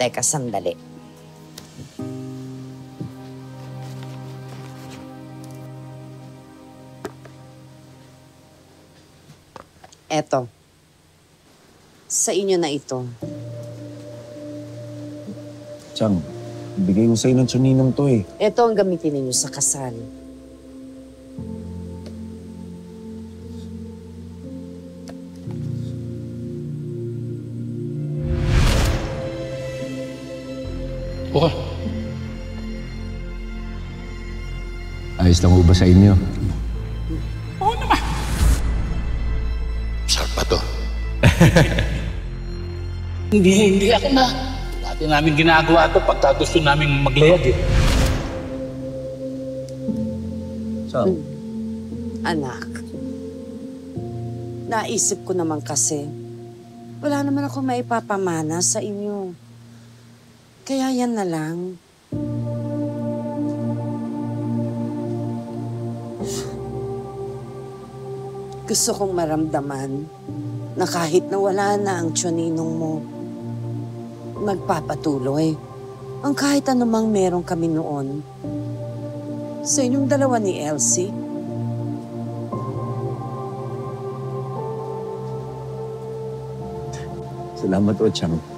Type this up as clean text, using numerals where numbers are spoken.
Teka, sandali. Eto. Sa inyo na ito. Chang, bigay ko sa'yo ng tsuninong to eh. Ito ang gamitin ninyo sa kasal. Okay. Ayos lang ba sa inyo? Oo naman. Sarap pa to. Hindi ako na. Dati namin ginagawa ito pagka gusto namin maglayag eh. Chang, Anak, naisip ko naman kasi, wala naman ako maipapamana sa inyo. Kaya yan na lang. Gusto kong maramdaman na kahit na wala na ang tsuninong mo, magpapatuloy ang kahit anumang meron kami noon. Sa inyong dalawa ni Elsie. salamat o Chang.